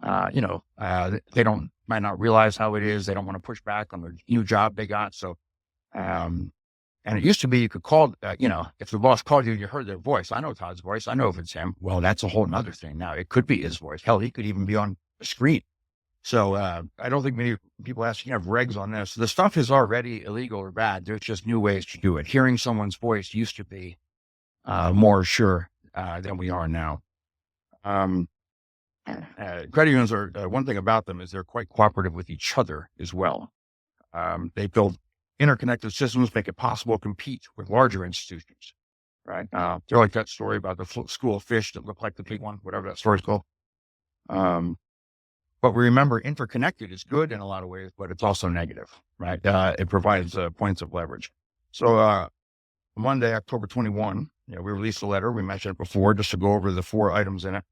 They might not realize how it is. They don't want to push back on the new job they got. So, and it used to be you could call, if the boss called you, you heard their voice. I know Todd's voice. I know if it's him. Well, that's a whole nother thing. Now it could be his voice. Hell, he could even be on the screen. So, I don't think many people actually have regs on this. The stuff is already illegal or bad. There's just new ways to do it. Hearing someone's voice used to be, more sure, than we are now. Credit unions are, one thing about them is they're quite cooperative with each other as well. They build interconnected systems, make it possible to compete with larger institutions, right? They're like that story about the school of fish that looked like the big one, whatever that story's called. But we remember interconnected is good in a lot of ways, but it's also negative, right? It provides points of leverage. So Monday, October 21, we released a letter. We mentioned it before, just to go over the 4 items in it.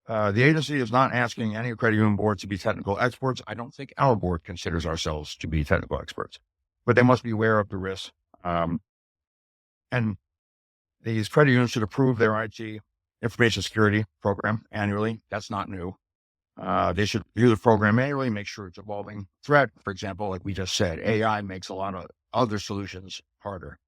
The agency is not asking any credit union board to be technical experts. I don't think our board considers ourselves to be technical experts, but they must be aware of the risks. And these credit unions should approve their IT information security program annually. That's not new. They should review the program annually, make sure it's evolving threat. For example, like we just said, AI makes a lot of other solutions harder.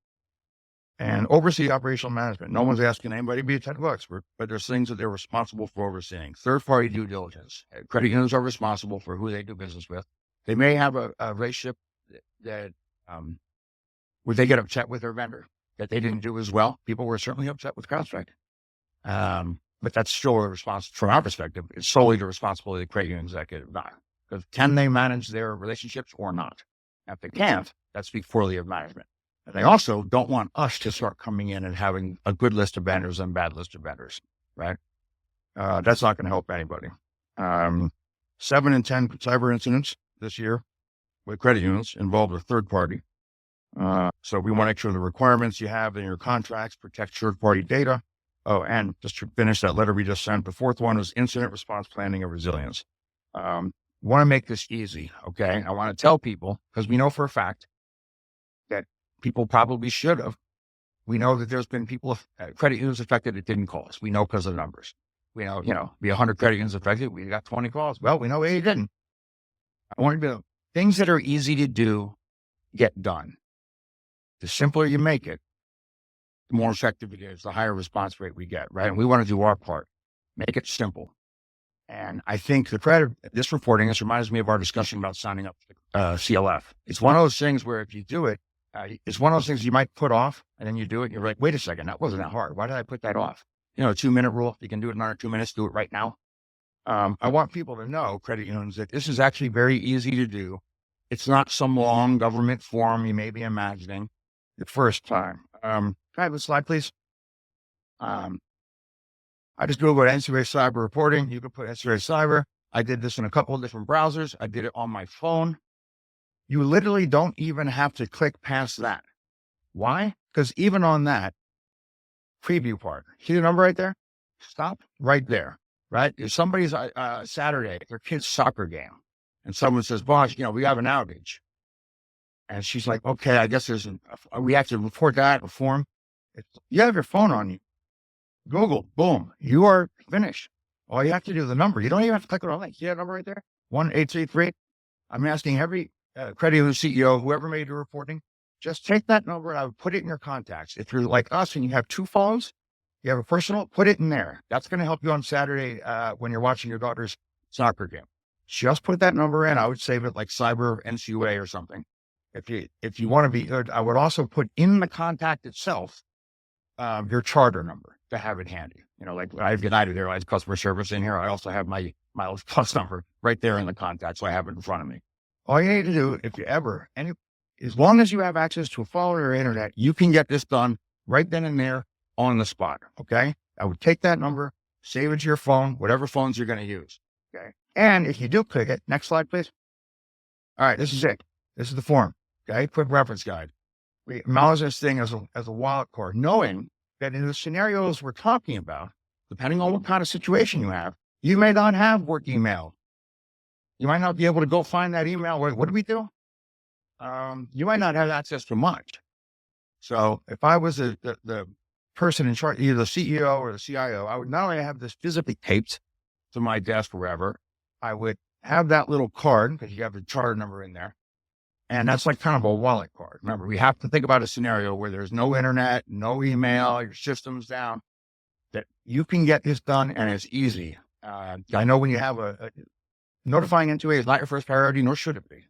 And oversee operational management. No one's asking anybody to be a technical expert, but there's things that they're responsible for overseeing. Third-party due diligence. Credit unions are responsible for who they do business with. They may have a relationship that where they get upset with their vendor that they didn't do as well. People were certainly upset with CrowdStrike. But that's still a response from our perspective. It's solely the responsibility of the credit union executive, not. Because can they manage their relationships or not? If they can't, that speaks poorly of management. And they also don't want us to start coming in and having a good list of vendors and bad list of vendors, right? That's not going to help anybody. 7 in 10 cyber incidents this year with credit unions involved a third party. So we want to make sure the requirements you have in your contracts protect third-party data. Oh, and just to finish that letter we just sent, the 4th one was incident response planning and resilience. Want to make this easy, okay? I want to tell people, because we know for a fact that people probably should have. We know that there's been people, credit unions affected that didn't call us. We know because of the numbers. We know, be 100 credit unions affected. We got 20 calls. Well, we know 80 didn't. I want to be things that are easy to do, get done. The simpler you make it, the more effective it is, the higher response rate we get, right? And we want to do our part, make it simple. And I think this reporting, this reminds me of our discussion about signing up to CLF. It's one of those things where if you do it, it's one of those things you might put off and then you do it. And you're like, wait a second, that wasn't that hard. Why did I put that off? 2-minute rule. You can do it in under 2 minutes. Do it right now. I want people to know, credit unions, that this is actually very easy to do. It's not some long government form you may be imagining the first time. Can I have a slide, please? I just Googled NCUA cyber reporting. You can put NCUA cyber. I did this in a couple of different browsers. I did it on my phone. You literally don't even have to click past that. Why? Because even on that preview part, see the number right there? Stop right there, right? If somebody's Saturday, their kid's soccer game, and someone says, boss, we have an outage. And she's like, okay, I guess we have to report that in a form. You have your phone on you. Google, boom, you are finished. All you have to do is the number. You don't even have to click on a link. See that number right there? 1-833. I'm asking every credit union CEO, whoever made the reporting, just take that number and I would put it in your contacts. If you're like us and you have two phones, you have a personal, put it in there. That's going to help you on Saturday when you're watching your daughter's soccer game. Just put that number in. I would save it like Cyber NCUA or something. If you want to be good, I would also put in the contact itself your charter number to have it handy. Like I have United Airlines customer service in here. I also have my Miles Plus number right there in the contact, so I have it in front of me. All you need to do, if you ever, as long as you have access to a phone or internet, you can get this done right then and there on the spot. Okay, I would take that number, save it to your phone, whatever phones you're going to use. Okay, and if you do click it, next slide, please. All right, this is it. This is the form. Okay, quick reference guide. We acknowledge this thing as a wild card, knowing that in the scenarios we're talking about, depending on what kind of situation you have, you may not have work email. You might not be able to go find that email. What do we do? You might not have access to much. So if I was the person in charge, either the CEO or the CIO, I would not only have this physically taped to my desk or wherever, I would have that little card, because you have the charter number in there. And that's like kind of a wallet card. Remember, we have to think about a scenario where there's no internet, no email, your system's down, that you can get this done and it's easy. I know when you have notifying NCUA is not your first priority, nor should it be.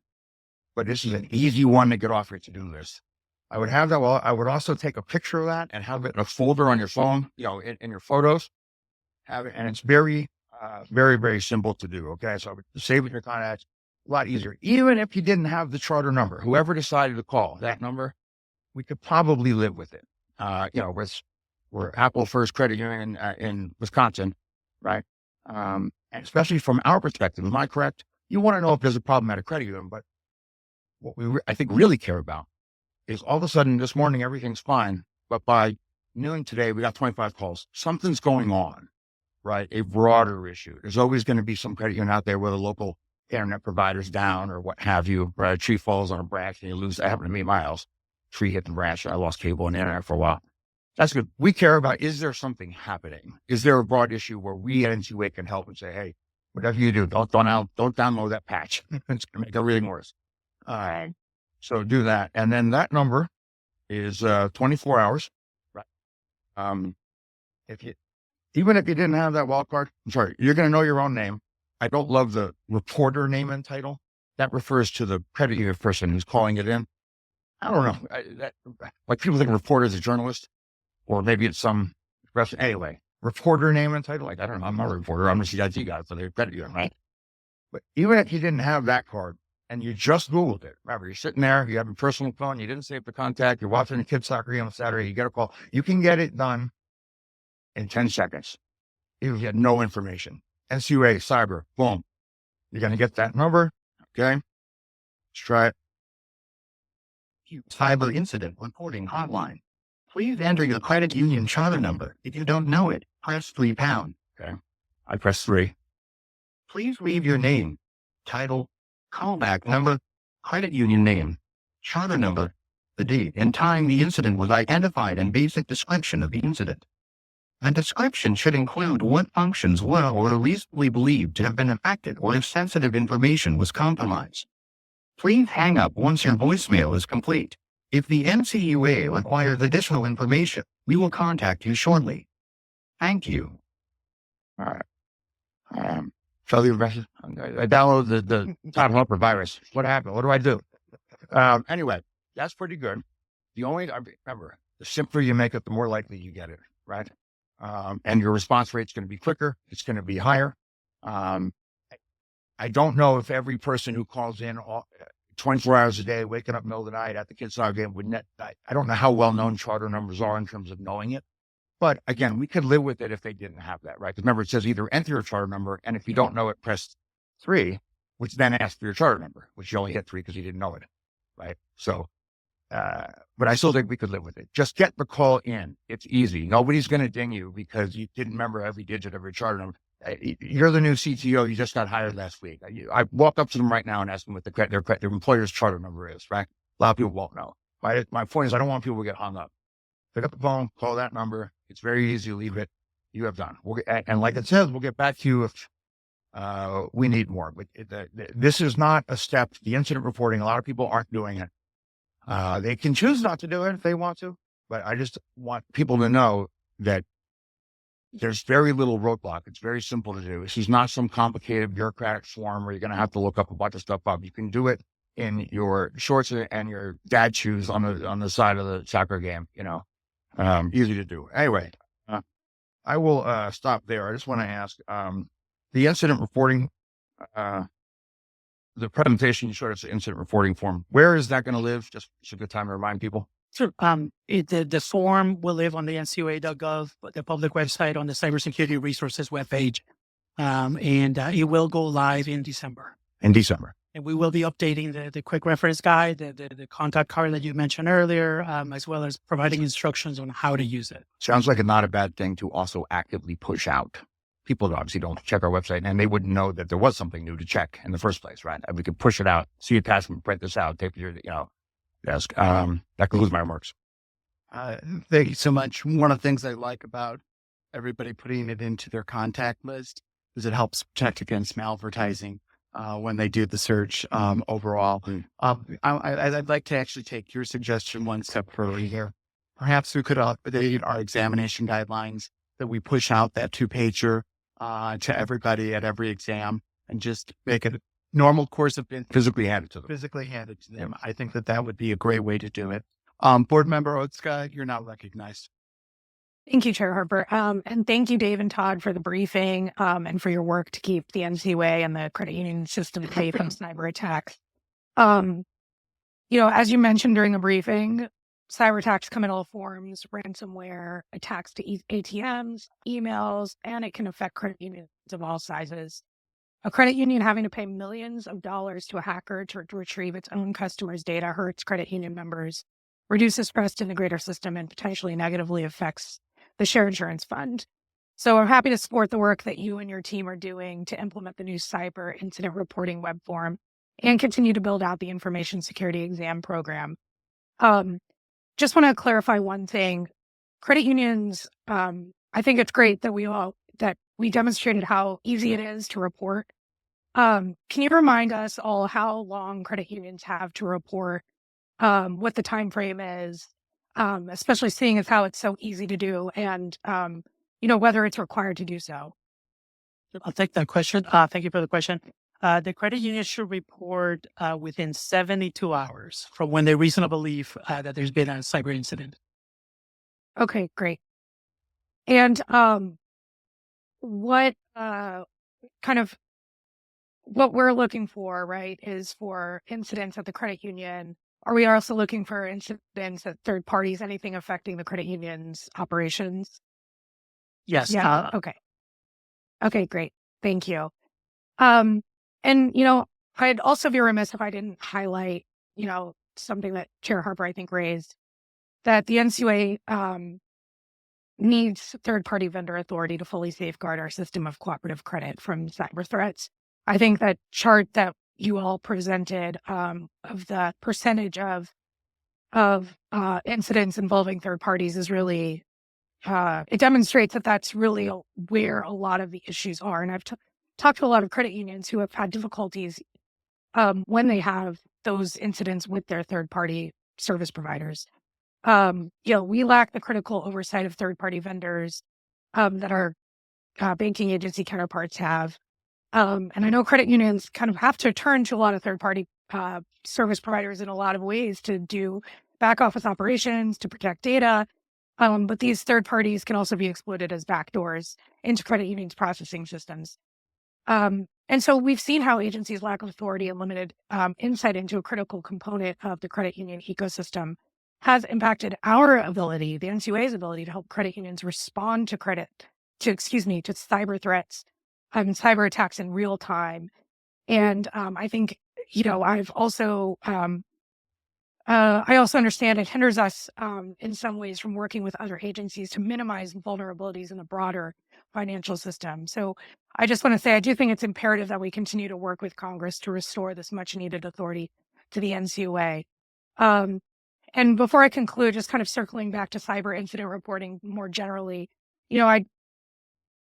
But this is an easy one to get off your to-do list. I would have that. Well, I would also take a picture of that and have it in a folder on your phone, in your photos. Have it, and it's very, very simple to do. Okay, so I would save it in your contacts. A lot easier. Even if you didn't have the charter number, whoever decided to call that number, we could probably live with it. We're Apple First Credit Union in Wisconsin, right? And especially from our perspective, am I correct? You want to know if there's a problem at a credit union, but what we I think really care about is all of a sudden this morning everything's fine, but by noon today we got 25 calls. Something's going on, right? A broader issue. There's always going to be some credit union out there where the local internet provider's down or what have you, right? A tree falls on a branch and you lose. That happened to me at my house. Tree hit the branch and I lost cable and internet for a while. That's good. We care about, is there something happening? Is there a broad issue where we at NCUA can help and say, hey, whatever you do, don't download that patch. It's going to make everything worse. All right. So do that. And then that number is 24 hours. Right. Even if you didn't have that wild card, I'm sorry, you're going to know your own name. I don't love the reporter name and title. That refers to the credit union person who's calling it in. I don't know. Like people think a reporter is a journalist, or maybe it's some expression. Anyway, reporter name and title. Like, I don't know. I'm not a reporter. I'm a CIT guy for the credit union, right? But even if you didn't have that card and you just Googled it, remember, you're sitting there, you have a personal phone, you didn't save the contact, you're watching the kids' soccer game on Saturday, you get a call. You can get it done in 10 seconds. You get no information. NCUA, cyber, boom. You're going to get that number. Okay. Let's try it. Cyber incident reporting hotline. Please enter your credit union charter number. If you don't know it, press £3. Okay. I press 3. Please leave your name, title, callback number, credit union name, charter number, the date and time the incident was identified, and basic description of the incident. A description should include what functions were or are reasonably believed to have been affected or if sensitive information was compromised. Please hang up once your voicemail is complete. If the NCUA requires additional information, we will contact you shortly. Thank you. All right. So I downloaded the top helper virus. What happened? What do I do? Anyway, that's pretty good. Remember, the simpler you make it, the more likely you get it, right? And your response rate's going to be quicker. It's going to be higher. I don't know if every person who calls in 24 hours a day, waking up in the middle of the night at the kids' soccer game would I don't know how well known charter numbers are in terms of knowing it. But again, we could live with it if they didn't have that, right? Because remember, it says either enter your charter number, and if you don't know it, press 3, which then asks for your charter number, which you only hit 3 because you didn't know it, right? So But I still think we could live with it. Just get the call in. It's easy. Nobody's going to ding you because you didn't remember every digit of your charter number. You're the new CTO. You just got hired last week. I walk up to them right now and ask them what their employer's charter number is, right? A lot of people won't know. My point is I don't want people to get hung up. Pick up the phone, call that number. It's very easy to leave it. You have done. And like it says, we'll get back to you if we need more. But this is not a step. The incident reporting, a lot of people aren't doing it. They can choose not to do it if they want to, but I just want people to know that there's very little roadblock. It's very simple to do. This is not some complicated bureaucratic form where you're going to have to look up a bunch of stuff up. You can do it in your shorts and your dad shoes on the side of the soccer game, easy to do. Anyway, I will stop there. I just want to ask, the incident reporting, the presentation you showed us, the incident reporting form, where is that going to live? Just a good time to remind people. Sure. The form will live on the NCUA.gov, the public website, on the Cybersecurity Resources webpage, and it will go live in December. And we will be updating the quick reference guide, the contact card that you mentioned earlier, as well as providing instructions on how to use it. Sounds like not a bad thing to also actively push out. People obviously don't check our website, and they wouldn't know that there was something new to check in the first place, right? We could push it out, see attachment, print this out, take your, desk. That concludes my remarks. Thank you so much. One of the things I like about everybody putting it into their contact list is it helps protect against malvertising when they do the search overall. I'd like to actually take your suggestion one step further here. Perhaps we could update our examination guidelines that we push out that 2-pager to everybody at every exam and just make it a normal course of business. Physically handed to them. I think that would be a great way to do it. Board Member Otska, you're not recognized. Thank you, Chair Harper. And thank you, Dave and Todd, for the briefing and for your work to keep the NCUA and the credit union system safe from cyber attacks. As you mentioned during the briefing, cyber attacks come in all forms: ransomware, attacks to ATMs, emails, and it can affect credit unions of all sizes. A credit union having to pay millions of dollars to a hacker to retrieve its own customers' data hurts credit union members, reduces trust in the greater system, and potentially negatively affects the Share Insurance Fund. So I'm happy to support the work that you and your team are doing to implement the new cyber incident reporting web form and continue to build out the information security exam program. Just want to clarify one thing. Credit unions, I think it's great that we demonstrated how easy it is to report. Can you remind us all how long credit unions have to report, what the time frame is, especially seeing as how it's so easy to do, and whether it's required to do so? I'll take that question. Thank you for the question. The credit union should report within 72 hours from when they reasonably believe that there's been a cyber incident. Okay, great. And what we're looking for, right, is for incidents at the credit union. Are we also looking for incidents at third parties, anything affecting the credit union's operations? Yes. Yeah. Okay, great. Thank you. I'd also be remiss if I didn't highlight, something that Chair Harper, I think, raised, that the NCUA needs third-party vendor authority to fully safeguard our system of cooperative credit from cyber threats. I think that chart that you all presented of the percentage of incidents involving third parties is really, it demonstrates that that's really where a lot of the issues are. And I've talked to a lot of credit unions who have had difficulties when they have those incidents with their third-party service providers. We lack the critical oversight of third-party vendors that our banking agency counterparts have. And I know credit unions kind of have to turn to a lot of third-party service providers in a lot of ways to do back office operations, to protect data. But these third parties can also be exploited as backdoors into credit unions' processing systems. And so we've seen how agencies' lack of authority and limited insight into a critical component of the credit union ecosystem has impacted our ability, the NCUA's ability, to help credit unions respond to cyber threats and cyber attacks in real time. And I think, I've also I also understand it hinders us in some ways from working with other agencies to minimize vulnerabilities in the broader financial system. So I just want to say, I do think it's imperative that we continue to work with Congress to restore this much needed authority to the NCUA. And before I conclude, just kind of circling back to cyber incident reporting more generally, I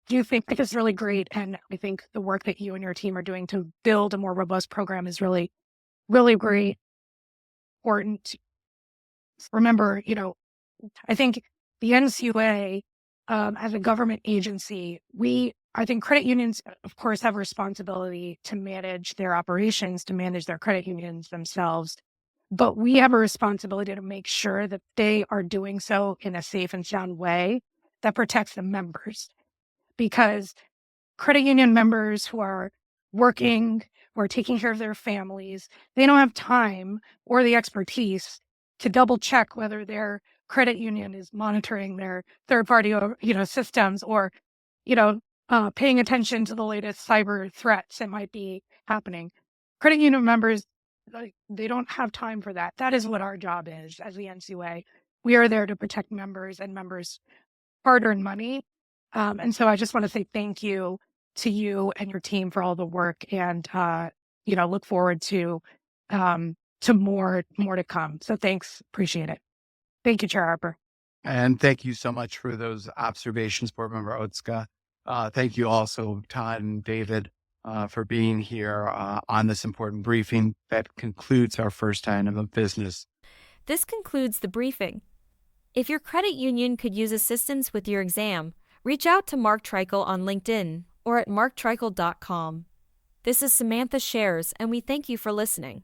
do think it's really great. And I think the work that you and your team are doing to build a more robust program is really, really great. Important. Remember, I think the NCUA, as a government agency, I think credit unions, of course, have a responsibility to manage their operations, to manage their credit unions themselves. But we have a responsibility to make sure that they are doing so in a safe and sound way that protects the members. Because credit union members who are working, who are taking care of their families, they don't have time or the expertise to double check whether their credit union is monitoring their third party, systems, or, paying attention to the latest cyber threats that might be happening. Credit union members, they don't have time for that. That is what our job is as the NCUA. We are there to protect members and members' hard-earned money. And so I just want to say thank you to you and your team for all the work, and look forward to more to come. So thanks, appreciate it. Thank you, Chair Harper. And thank you so much for those observations, Board Member Otska. Thank you also, Todd and David, for being here on this important briefing. That concludes our first item of business. This concludes the briefing. If your credit union could use assistance with your exam, reach out to Mark Treichel on LinkedIn or at marktreichel.com. This is Samantha Shares, and we thank you for listening.